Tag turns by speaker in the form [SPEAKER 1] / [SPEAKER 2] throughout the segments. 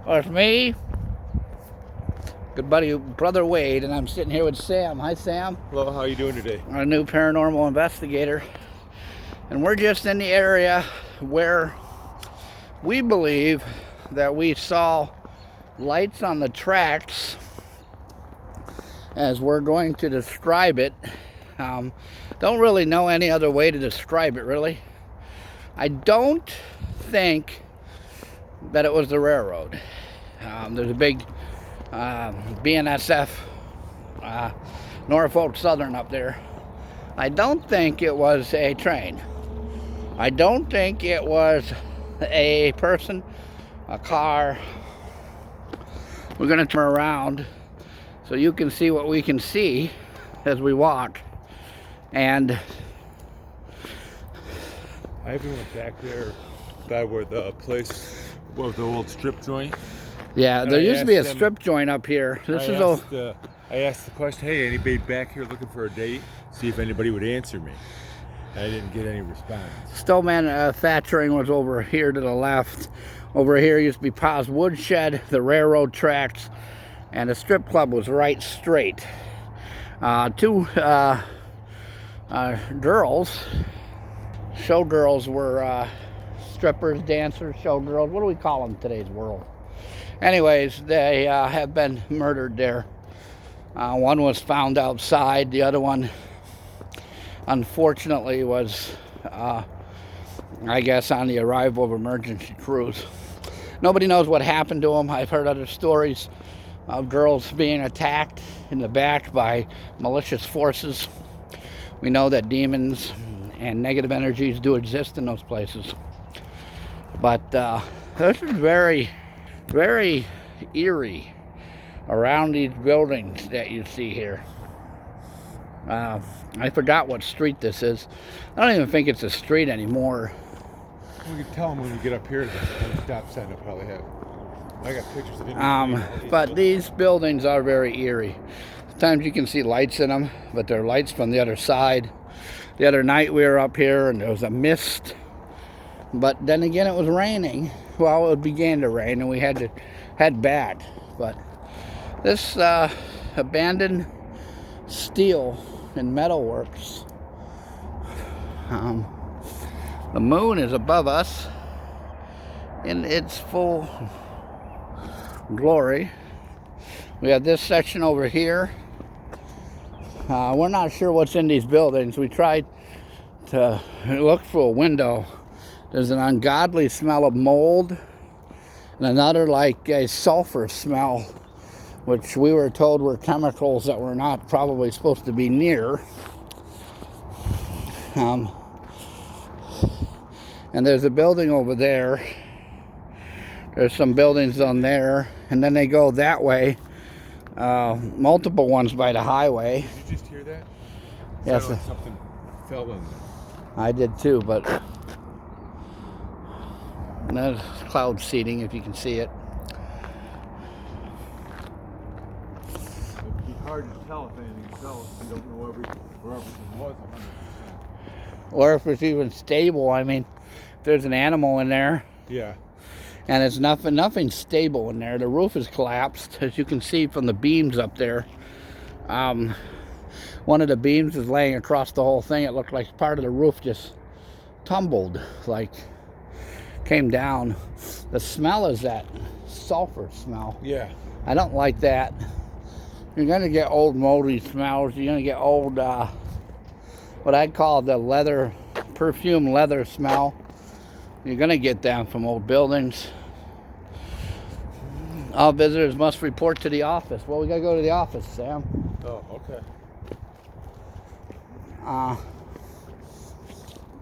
[SPEAKER 1] Well, it's me, good buddy, Brother Wade, and I'm sitting here with Sam. Hi, Sam.
[SPEAKER 2] Hello, how are you doing today?
[SPEAKER 1] I'm a new paranormal investigator. And we're just in the area where we believe that we saw lights on the tracks, as we're going to describe it. Don't really know any other way to describe it, really. I don't think that it was the railroad. There's a big BNSF Norfolk Southern up there. I don't think it was a train. I don't think it was a person, a car. We're going to turn around so you can see what we can see as we walk. And
[SPEAKER 2] I even went back there by where the place was, the old strip joint.
[SPEAKER 1] yeah,
[SPEAKER 2] And
[SPEAKER 1] there
[SPEAKER 2] I
[SPEAKER 1] used to be a
[SPEAKER 2] asked them-
[SPEAKER 1] strip joint up here.
[SPEAKER 2] I asked the question, hey, anybody back here looking for a date? See if anybody would answer me. I didn't get any response.
[SPEAKER 1] Stowe Manufacturing was over here to the left. Over here used to be Pa's Woodshed, the railroad tracks, and the strip club was right straight. Two girls, showgirls, were strippers, dancers, showgirls. What do we call them in today's world? Anyways, they have been murdered there. One was found outside. The other one, unfortunately, was, I guess, on the arrival of emergency crews. Nobody knows what happened to them. I've heard other stories of girls being attacked in the back by malicious forces. We know that demons and negative energies do exist in those places. But this is very, very eerie around these buildings that you see here. I forgot what street this is. I don't even think it's a street anymore.
[SPEAKER 2] We can tell them when we get up here. The stop sign will probably have. I got pictures of
[SPEAKER 1] But these buildings are very eerie. Sometimes you can see lights in them, but they're lights from the other side. The other night we were up here and there was a mist. But then again, it was raining. Well, it began to rain and we had to head back. But this abandoned steel and metal works. The moon is above us in its full glory. We have this section over here. We're not sure what's in these buildings. We tried to look for a window. There's an ungodly smell of mold and another like a sulfur smell, which we were told were chemicals that were not probably supposed to be near. And there's a building over there. There's some buildings on there, and then they go that way. Multiple ones by the highway.
[SPEAKER 2] Did you just hear that?
[SPEAKER 1] Yes.
[SPEAKER 2] Like something fell in there.
[SPEAKER 1] I did too, but there's cloud seeding if you can see it.
[SPEAKER 2] It'd be hard to tell if anything fell if you don't know where everything was 100%.
[SPEAKER 1] Or if it's even stable. I mean, if there's an animal in there.
[SPEAKER 2] Yeah.
[SPEAKER 1] And it's nothing stable in there. The roof is collapsed, as you can see from the beams up there. One of the beams is laying across the whole thing. It looked like part of the roof just tumbled, like came down. The smell is that sulfur smell.
[SPEAKER 2] Yeah.
[SPEAKER 1] I don't like that. You're going to get old moldy smells. You're going to get old, what I'd call the leather, perfume leather smell. You're going to get them from old buildings. All visitors must report to the office. Well, we got to go to the office, Sam.
[SPEAKER 2] Oh, okay.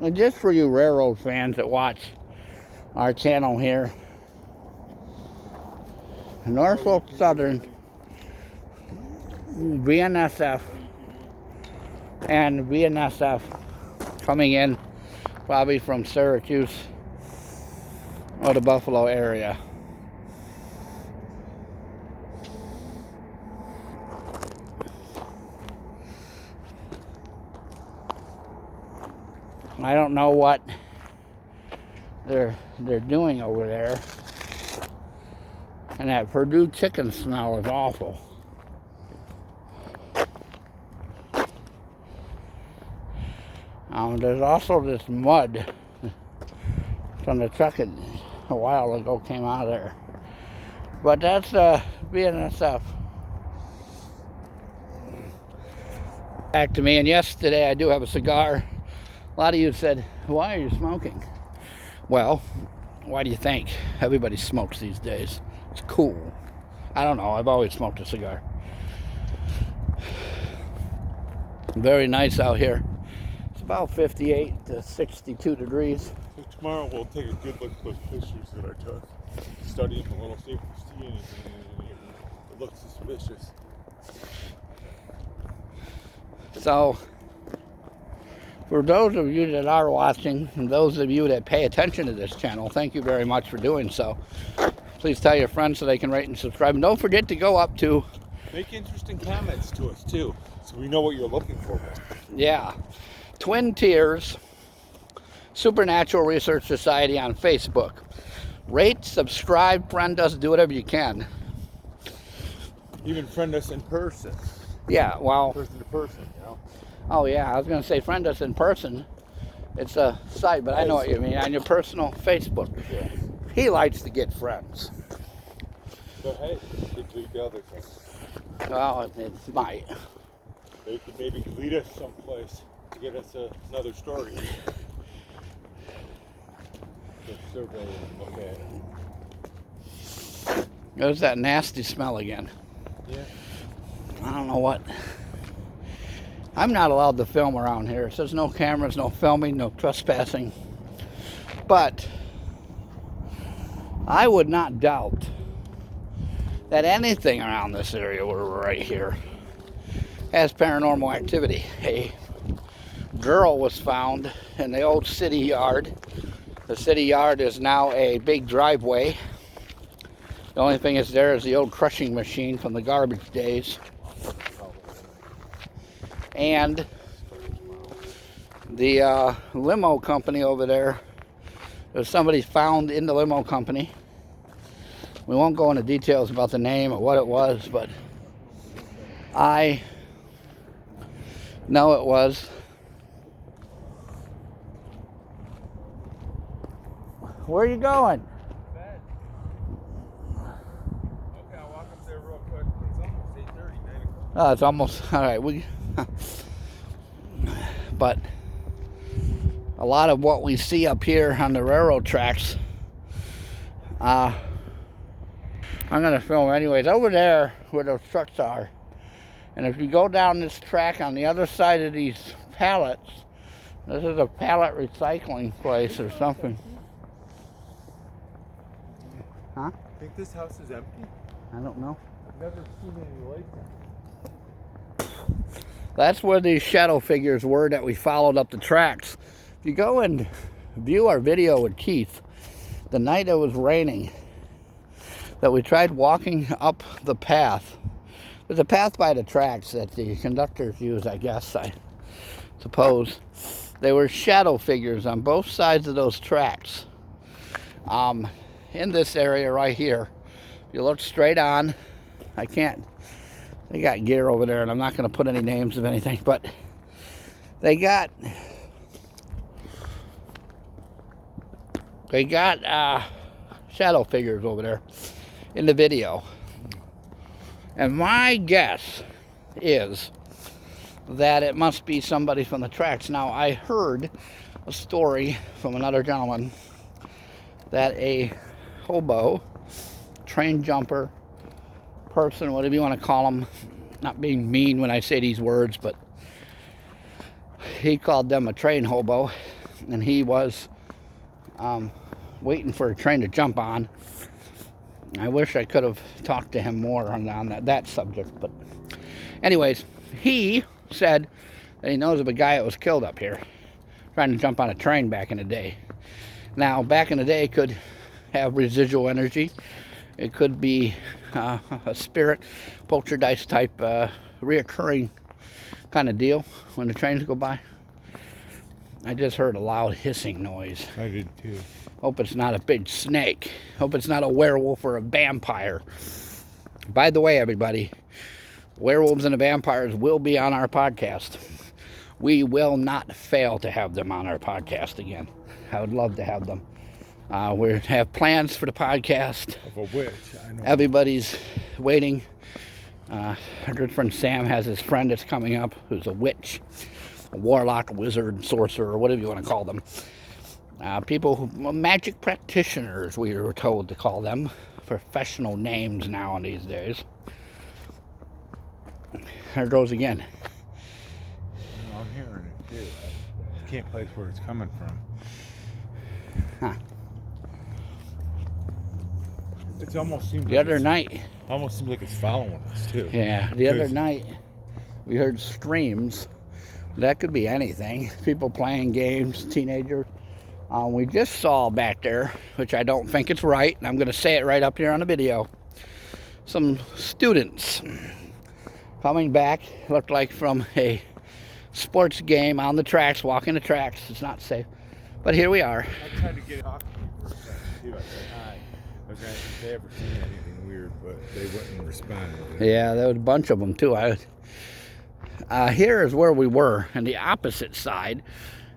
[SPEAKER 1] And just for you railroad fans that watch our channel here, Norfolk Southern, BNSF, and BNSF coming in probably from Syracuse or the Buffalo area. I don't know what they're doing over there. And that Purdue chicken smell is awful. There's also this mud from the truck that a while ago came out of there. But that's BNSF. Back to me, and yes, today I do have a cigar. A lot of you said, why are you smoking? Well, why do you think? Everybody smokes these days. It's cool. I don't know, I've always smoked a cigar. Very nice out here. It's about 58 to 62 degrees.
[SPEAKER 2] So tomorrow we'll take a good look at those pictures that I took. Study them a little, see if we see anything that looks suspicious.
[SPEAKER 1] So, for those of you that are watching, and those of you that pay attention to this channel, thank you very much for doing so. Please tell your friends so they can rate and subscribe. And don't forget to go up to...
[SPEAKER 2] Make interesting comments to us, too, so we know what you're looking for.
[SPEAKER 1] Yeah. Twin Tiers Supernatural Research Society on Facebook. Rate, subscribe, friend us, do whatever you can.
[SPEAKER 2] Even friend us in person.
[SPEAKER 1] Yeah, well...
[SPEAKER 2] Person to person, you know?
[SPEAKER 1] Oh, yeah, I was going to say friend us in person. It's a site, but I know what you mean. On your personal Facebook.
[SPEAKER 2] Yeah.
[SPEAKER 1] He likes to get friends.
[SPEAKER 2] But hey, it could lead to other things.
[SPEAKER 1] Well, it might.
[SPEAKER 2] They could maybe lead us someplace to get us another story. Just survey and look at it.
[SPEAKER 1] There's that nasty smell again.
[SPEAKER 2] Yeah.
[SPEAKER 1] I don't know what. I'm not allowed to film around here. It says no cameras, no filming, no trespassing. But I would not doubt that anything around this area where we're right here has paranormal activity. A girl was found in the old city yard. The city yard is now a big driveway. The only thing is there is the old crushing machine from the garbage days. And the limo company over there, there's somebody found in the limo company. We won't go into details about the name or what it was, but I know it was. Where are you going?
[SPEAKER 2] Bed. Okay, I'll walk up there real quick. It's almost 8:30, 9 o'clock.
[SPEAKER 1] Oh, it's almost, all right. But a lot of what we see up here on the railroad tracks, I'm going to film anyways. Over there where those trucks are, and if you go down this track on the other side of these pallets, this is a pallet recycling place or something. Huh?
[SPEAKER 2] I think this house is empty.
[SPEAKER 1] I don't know.
[SPEAKER 2] I've never seen any lights on.
[SPEAKER 1] That's where these shadow figures were that we followed up the tracks. If you go and view our video with Keith, the night it was raining, that we tried walking up the path. There's a path by the tracks that the conductors use, I guess, I suppose. There were shadow figures on both sides of those tracks. In this area right here, if you look straight on, they got gear over there, and I'm not going to put any names of anything, but they got shadow figures over there in the video. And my guess is that it must be somebody from the tracks. Now, I heard a story from another gentleman that a hobo, train jumper, person, whatever you want to call them, not being mean when I say these words, but he called them a train hobo, and he was waiting for a train to jump on. I wish I could have talked to him more on that subject, but anyways, he said that he knows of a guy that was killed up here trying to jump on a train back in the day. Now, back in the day, it could have residual energy. It could be a spirit, poltergeist type, reoccurring kind of deal when the trains go by. I just heard a loud hissing noise.
[SPEAKER 2] I did too.
[SPEAKER 1] Hope it's not a big snake. Hope it's not a werewolf or a vampire. By the way, everybody, werewolves and vampires will be on our podcast. We will not fail to have them on our podcast again. I would love to have them. We have plans for the podcast.
[SPEAKER 2] Of a witch, I know.
[SPEAKER 1] Everybody's waiting. Our good friend Sam has his friend that's coming up who's a witch, a warlock, a wizard, sorcerer, or whatever you want to call them. People who, magic practitioners, we were told to call them. Professional names now in these days. There it goes again.
[SPEAKER 2] I'm hearing it too. I can't place where it's coming from.
[SPEAKER 1] Huh.
[SPEAKER 2] It almost seems
[SPEAKER 1] The other night.
[SPEAKER 2] Almost seems like it's following us too.
[SPEAKER 1] Yeah, the other night we heard screams. That could be anything. People playing games, teenagers. We just saw back there, which I don't think it's right, and I'm going to say it right up here on the video, some students coming back, looked like from a sports game on the tracks, walking the tracks. It's not safe. But here we are.
[SPEAKER 2] I tried to get off for a second too. I said hi. I was asking if they ever seen anything weird, but they wouldn't respond.
[SPEAKER 1] Yeah, there was a bunch of them too. Here is where we were, and the opposite side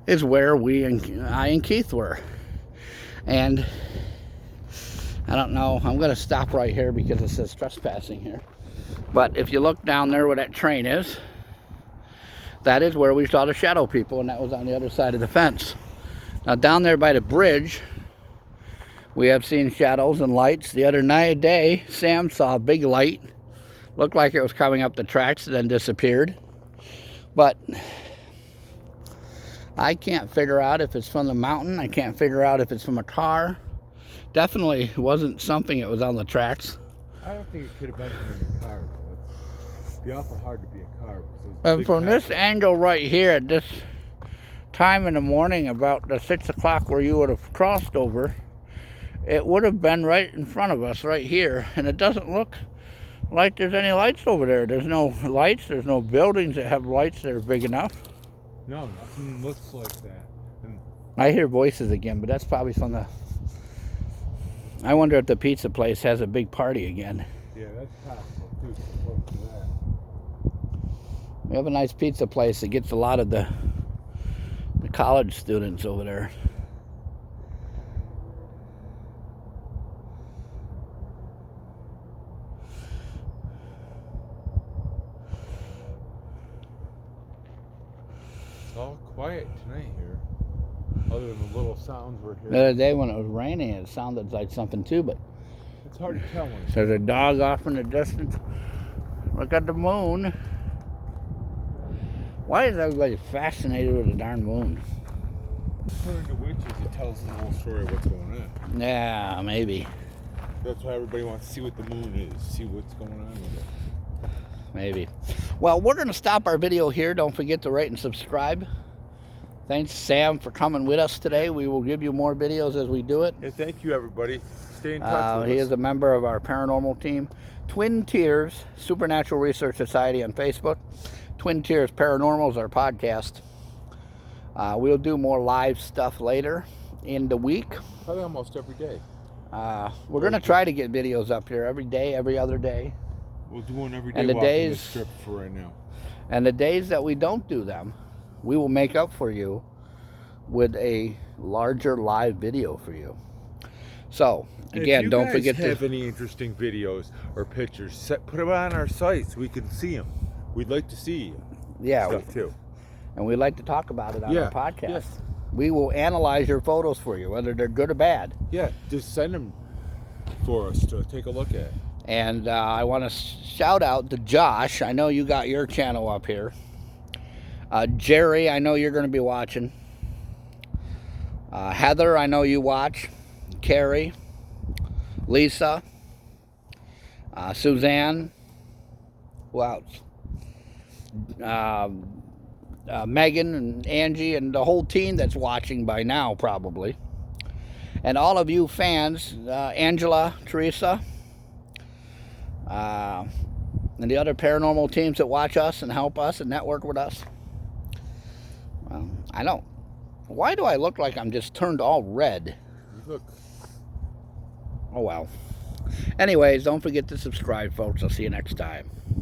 [SPEAKER 1] is where I and Keith were. And I don't know, I'm going to stop right here because it says trespassing here. But if you look down there where that train is, that is where we saw the shadow people, and that was on the other side of the fence. Now down there by the bridge, we have seen shadows and lights. The other day, Sam saw a big light. Looked like it was coming up the tracks, then disappeared. But I can't figure out if it's from the mountain. I can't figure out if it's from a car. Definitely wasn't something that was on the tracks.
[SPEAKER 2] I don't think it could have been from a car, though. It'd be awful hard to be a car.
[SPEAKER 1] And from this angle right here, at this time in the morning, about the 6 o'clock where you would have crossed over, it would have been right in front of us, right here. And it doesn't look like there's any lights over there. There's no lights. There's no buildings that have lights that are big enough.
[SPEAKER 2] No, nothing looks like that. And
[SPEAKER 1] I hear voices again, but that's probably from the... I wonder if the pizza place has a big party again.
[SPEAKER 2] Yeah, that's possible, too. Close to that.
[SPEAKER 1] We have a nice pizza place that gets a lot of the college students over there.
[SPEAKER 2] It's all quiet tonight here. Other than the little sounds we're hearing.
[SPEAKER 1] The other day when it was raining, it sounded like something too, but
[SPEAKER 2] It's hard to tell when it's...
[SPEAKER 1] there's a dog off in the distance. Look at the moon. Why is everybody fascinated with the darn moon?
[SPEAKER 2] According to witches, it tells the whole story of what's going on.
[SPEAKER 1] Yeah, maybe.
[SPEAKER 2] That's why everybody wants to see what the moon is, see what's going on with it.
[SPEAKER 1] Maybe. Well, we're going to stop our video here. Don't forget to rate and subscribe. Thanks, Sam, for coming with us today. We will give you more videos as we do it.
[SPEAKER 2] Yeah, thank you, everybody. Stay in touch with
[SPEAKER 1] He
[SPEAKER 2] us.
[SPEAKER 1] is a member of our paranormal team. Twin Tiers Supernatural Research Society on Facebook. Twin Tiers Paranormal is our podcast. We'll do more live stuff later in the week.
[SPEAKER 2] Probably almost every day.
[SPEAKER 1] We're going to try to get videos up here every day, every other day.
[SPEAKER 2] We'll do one every day.
[SPEAKER 1] And the
[SPEAKER 2] walking
[SPEAKER 1] days-
[SPEAKER 2] the strip for right now.
[SPEAKER 1] And the days that we don't do them, we will make up for you with a larger live video for you. So, again, don't forget
[SPEAKER 2] If you guys
[SPEAKER 1] to...
[SPEAKER 2] have any interesting videos or pictures, put them on our site so we can see them. We'd like to see
[SPEAKER 1] Yeah,
[SPEAKER 2] stuff too.
[SPEAKER 1] and we like to talk about it on
[SPEAKER 2] Yeah,
[SPEAKER 1] our podcast.
[SPEAKER 2] yes.
[SPEAKER 1] We will analyze your photos for you, whether they're good or bad.
[SPEAKER 2] Yeah, just send them for us to take a look at.
[SPEAKER 1] And I want to shout out to Josh. I know you got your channel up here. Jerry, I know you're going to be watching. Heather, I know you watch. Carrie, Lisa, Suzanne, who else? Megan and Angie and the whole team that's watching by now, probably. And all of you fans, Angela, Teresa, and the other paranormal teams that watch us and help us and network with us. I don't Why do I look like I'm just turned all red?
[SPEAKER 2] You look.
[SPEAKER 1] Oh well. Anyways, don't forget to subscribe, folks. I'll see you next time.